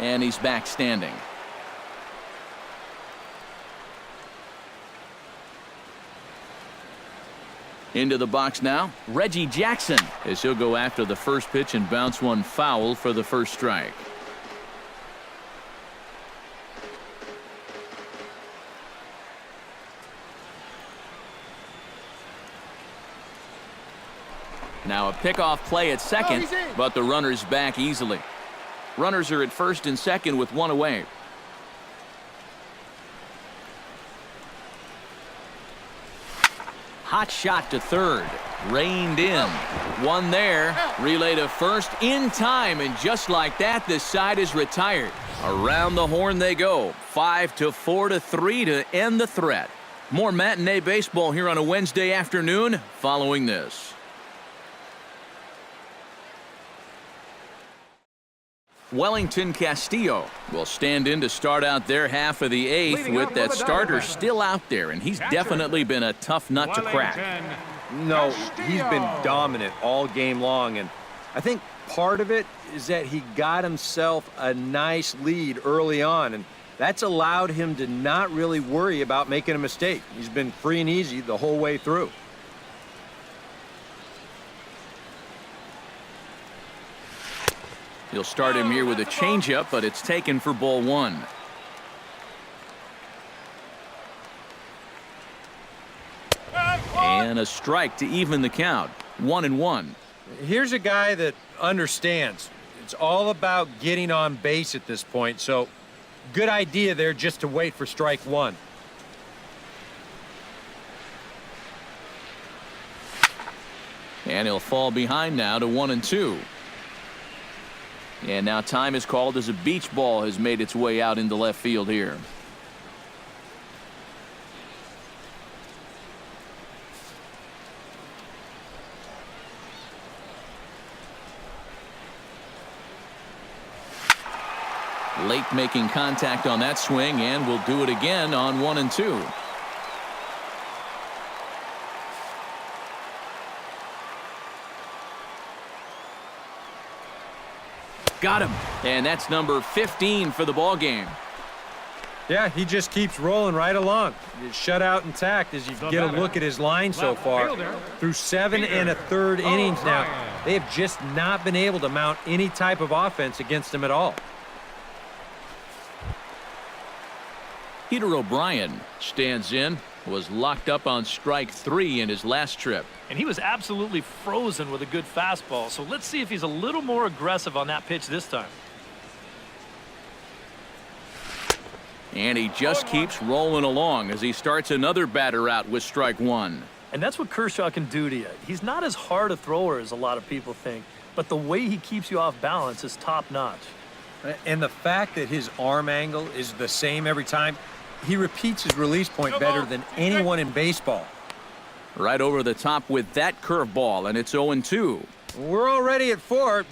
and he's back standing. Into the box now, Reggie Jackson, as he'll go after the first pitch and bounce one foul for the first strike. Now a pickoff play at second, but the runner's back easily. Runners are at first and second with one away. Hot shot to third. Reined in. One there. Relay to first in time, and just like that, this side is retired. Around the horn they go. 5-4-3 to end the threat. More matinee baseball here on a Wednesday afternoon following this. Wellington Castillo will stand in to start out their half of the eighth with that starter still out there, and he's definitely been a tough nut to crack. No, he's been dominant all game long, and I think part of it is that he got himself a nice lead early on, and that's allowed him to not really worry about making a mistake. He's been free and easy the whole way through. He'll start him here with a changeup, but it's taken for ball one. And a strike to even the count. 1-1. Here's a guy that understands. It's all about getting on base at this point, so good idea there just to wait for strike one. And he'll fall behind now to 1-2. And now time is called as a beach ball has made its way out into left field here. Late making contact on that swing, and will do it again on 1-2. Got him, and that's number 15 for the ball game. Yeah, he just keeps rolling right along. Shutout intact as you get a look at his line so far. Through 7 1/3 innings now, they have just not been able to mount any type of offense against him at all. Peter O'Brien stands in, was locked up on strike 3 in his last trip. And he was absolutely frozen with a good fastball. So let's see if he's a little more aggressive on that pitch this time. And he just keeps rolling along as he starts another batter out with strike 1. And that's what Kershaw can do to you. He's not as hard a thrower as a lot of people think, but the way he keeps you off balance is top notch. And the fact that his arm angle is the same every time, he repeats his release point better than anyone in baseball. Right over the top with that curveball, and it's 0-2. We're already at 4.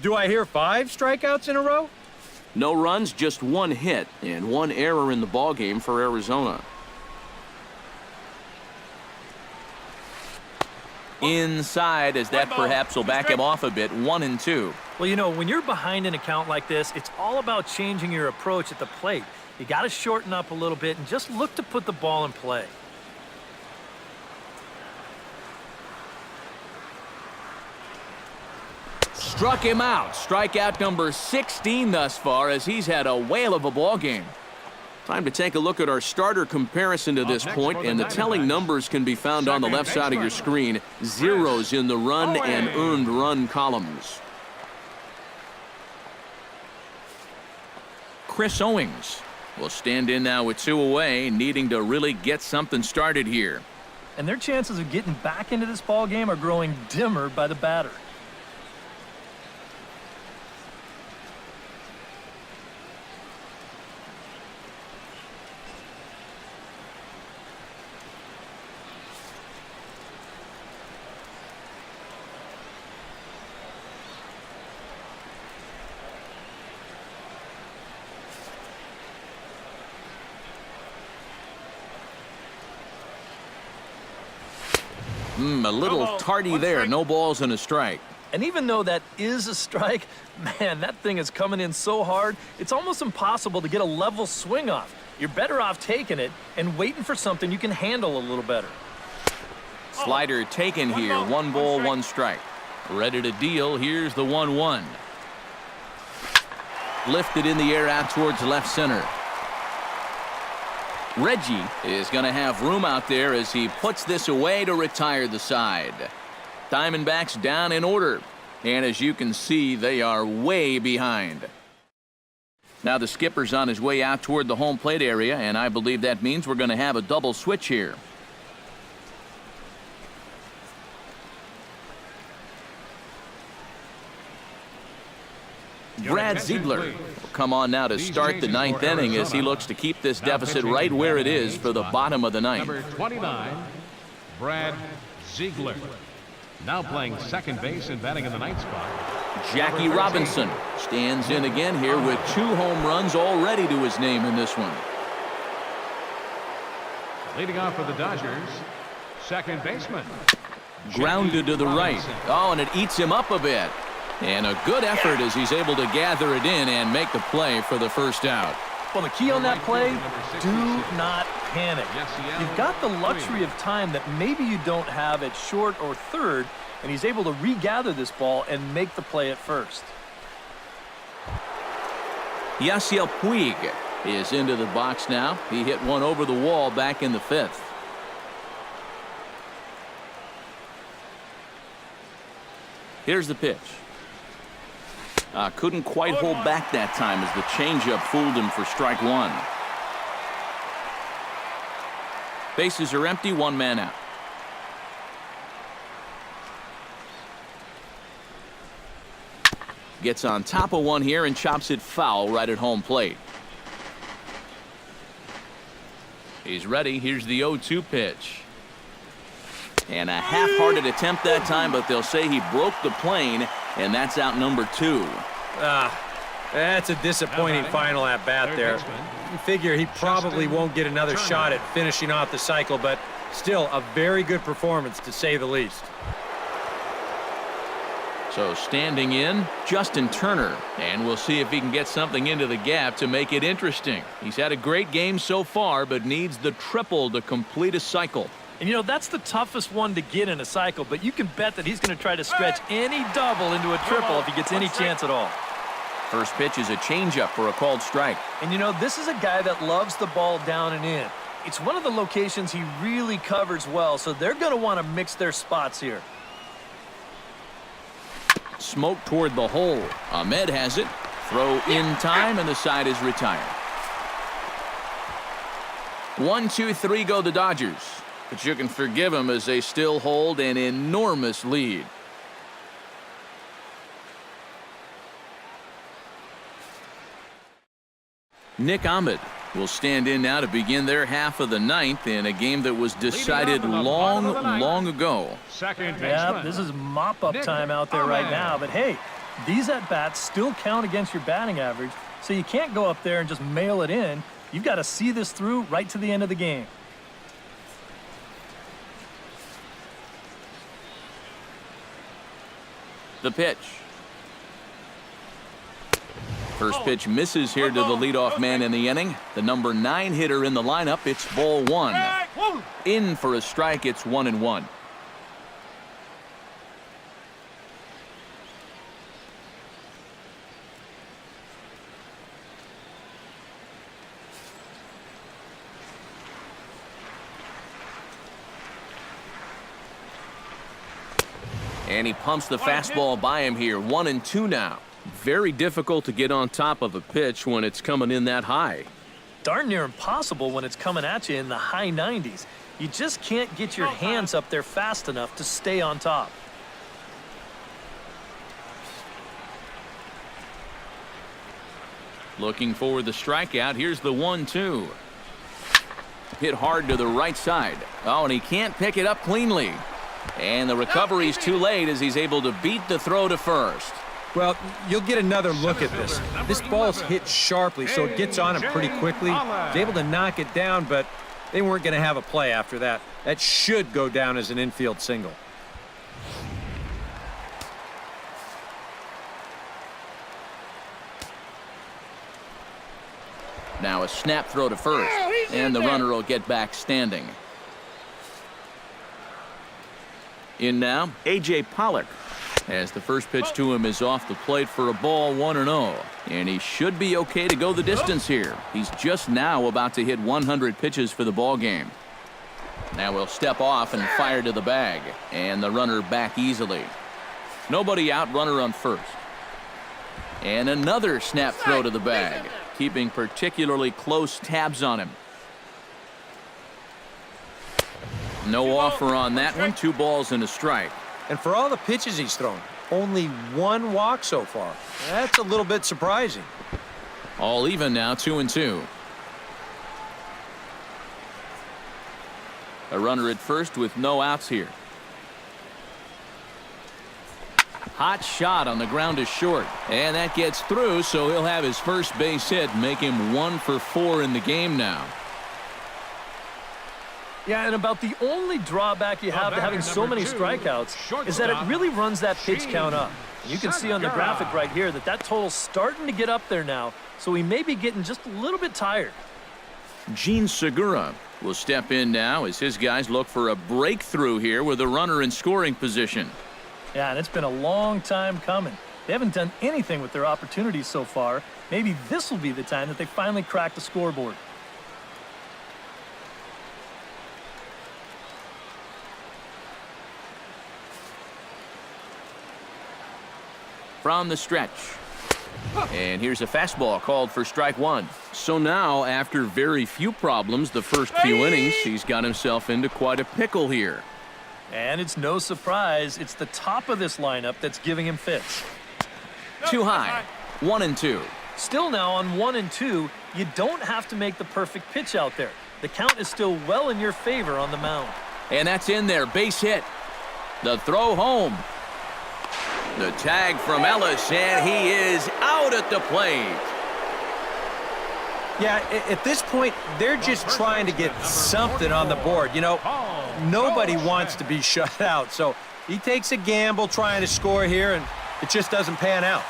Do I hear 5 strikeouts in a row? No runs, just 1 hit, and 1 error in the ballgame for Arizona. Inside, as that perhaps will back him off a bit. 1-2. Well, you know, when you're behind an account like this, it's all about changing your approach at the plate. You got to shorten up a little bit and just look to put the ball in play. Struck him out. Strikeout number 16 thus far, as he's had a whale of a ball game. Time to take a look at our starter comparison to this point, and the telling numbers can be found on the left side of your screen. Zeros in the run and earned run columns. Chris Owings will stand in now with 2 away, needing to really get something started here. And their chances of getting back into this ball game are growing dimmer by the batter. A little tardy there. No balls and a strike. And even though that is a strike, man, that thing is coming in so hard, it's almost impossible to get a level swing off. You're better off taking it and waiting for something you can handle a little better. Slider taken here. 1 ball, 1 strike. Ready to deal. Here's the 1-1. Lifted in the air out towards left center. Reggie is going to have room out there as he puts this away to retire the side. Diamondbacks down in order. And as you can see, they are way behind. Now the skipper's on his way out toward the home plate area, and I believe that means we're going to have a double switch here. Brad Ziegler will come on now to start the 9th inning as he looks to keep this deficit right where it is for the bottom of the 9th. Number 29, Brad Ziegler. Now playing second base and batting in the 9th spot. Jackie Robinson stands in again here with 2 home runs already to his name in this one. Leading off for the Dodgers, second baseman. Grounded to the right. Oh, and it eats him up a bit. And a good effort as he's able to gather it in and make the play for the first out. Well, the key on that play, do not panic. You've got the luxury of time that maybe you don't have at short or third, and he's able to regather this ball and make the play at first. Yasiel Puig is into the box now. He hit one over the wall back in the 5th. Here's the pitch. Couldn't quite hold back that time as the changeup fooled him for strike 1. Bases are empty, 1 man out. Gets on top of one here and chops it foul right at home plate. He's ready. Here's the 0-2 pitch. And a half-hearted attempt that time, but they'll say he broke the plane, and that's out number 2. That's a disappointing final at bat there. You figure he probably won't get another shot at finishing off the cycle, but still a very good performance to say the least. So standing in, Justin Turner, and we'll see if he can get something into the gap to make it interesting. He's had a great game so far, but needs the triple to complete a cycle. And you know, that's the toughest one to get in a cycle, but you can bet that he's going to try to stretch any double into a triple if he gets any chance at all. First pitch is a changeup for a called strike. And you know, this is a guy that loves the ball down and in. It's one of the locations he really covers well, so they're going to want to mix their spots here. Smoke toward the hole. Ahmed has it. Throw in time, and the side is retired. 1-2-3 go the Dodgers. But you can forgive them as they still hold an enormous lead. Nick Ahmed will stand in now to begin their half of the 9th in a game that was decided long ago. Yeah, this is mop-up time out there right now. But hey, these at-bats still count against your batting average, so you can't go up there and just mail it in. You've got to see this through right to the end of the game. The pitch. First pitch misses here to the leadoff man in the inning. The number 9 hitter in the lineup. It's ball 1. In for a strike. It's 1-1. And he pumps the fastball by him here. 1-2 now. Very difficult to get on top of a pitch when it's coming in that high. Darn near impossible when it's coming at you in the high 90s. You just can't get your hands up there fast enough to stay on top. Looking for the strikeout. Here's the 1-2. Hit hard to the right side. Oh, and he can't pick it up cleanly. And the recovery's too late as he's able to beat the throw to first. Well, you'll get another look at this. This ball's hit sharply, so it gets on him pretty quickly. He's able to knock it down, but they weren't going to have a play after that. That should go down as an infield single. Now a snap throw to first, and the runner will get back standing. In now, A.J. Pollock, as the first pitch to him is off the plate for a ball 1-0. And he should be okay to go the distance here. He's just now about to hit 100 pitches for the ball game. Now he'll step off and fire to the bag, and the runner back easily. Nobody out, runner on first. And another snap throw to the bag, keeping particularly close tabs on him. No offer on that one. 2 balls and a strike. And for all the pitches he's thrown, only 1 walk so far. That's a little bit surprising. All even now, 2-2. A runner at first with no outs here. Hot shot on the ground is short, and that gets through, so he'll have his first base hit, make him 1 for 4 in the game now. Yeah, and about the only drawback you have to having so many strikeouts is that it really runs that pitch count up. And you can see on the graphic right here that total's starting to get up there now, so he may be getting just a little bit tired. Gene Segura will step in now as his guys look for a breakthrough here with a runner in scoring position. Yeah, and it's been a long time coming. They haven't done anything with their opportunities so far. Maybe this will be the time that they finally crack the scoreboard. From the stretch. And here's a fastball called for strike 1. So now, after very few problems the first few innings, he's got himself into quite a pickle here. And it's no surprise, it's the top of this lineup that's giving him fits. Too high. 1-2. Still now on 1-2, you don't have to make the perfect pitch out there. The count is still well in your favor on the mound. And that's in there. Base hit. The throw home. The tag from Ellis, and he is out at the plate. Yeah, at this point, they're just trying to get something on the board. You know, nobody wants to be shut out, so he takes a gamble trying to score here, and it just doesn't pan out.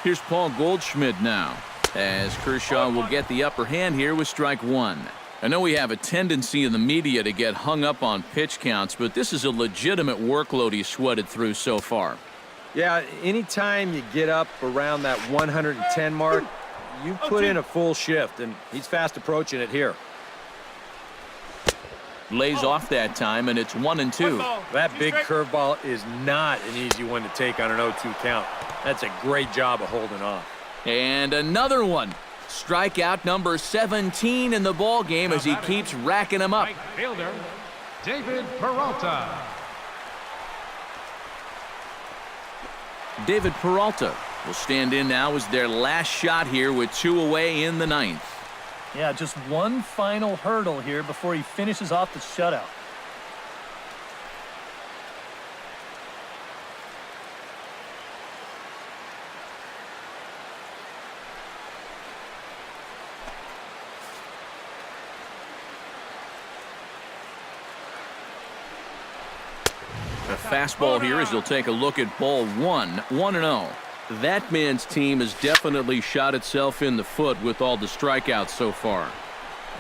Here's Paul Goldschmidt now, as Kershaw will get the upper hand here with strike 1. I know we have a tendency in the media to get hung up on pitch counts, but this is a legitimate workload he's sweated through so far. Yeah, anytime you get up around that 110 mark, you put in a full shift, and he's fast approaching it here. Lays off that time, and it's 1-2. That big curveball is not an easy one to take on an 0-2 count. That's a great job of holding off. And another one. Strikeout number 17 in the ball game as he keeps racking them up. Right fielder, David Peralta. David Peralta will stand in now as their last shot here with 2 away in the 9th. Yeah, just one final hurdle here before he finishes off the shutout. A fastball here as he'll take a look at ball 1, 1-0. That man's team has definitely shot itself in the foot with all the strikeouts so far.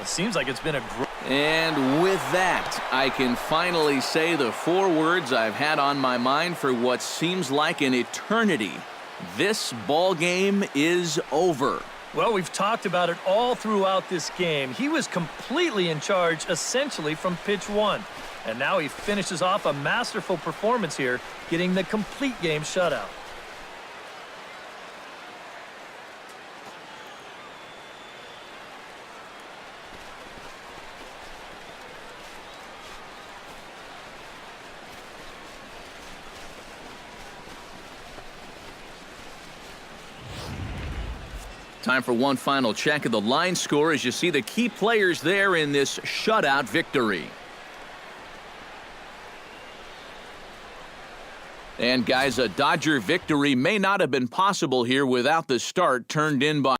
It seems like it's been a great... And with that, I can finally say the 4 words I've had on my mind for what seems like an eternity. This ball game is over. Well, we've talked about it all throughout this game. He was completely in charge, essentially, from pitch 1. And now he finishes off a masterful performance here, getting the complete game shutout. Time for one final check of the line score as you see the key players there in this shutout victory. And guys, a Dodger victory may not have been possible here without the start turned in by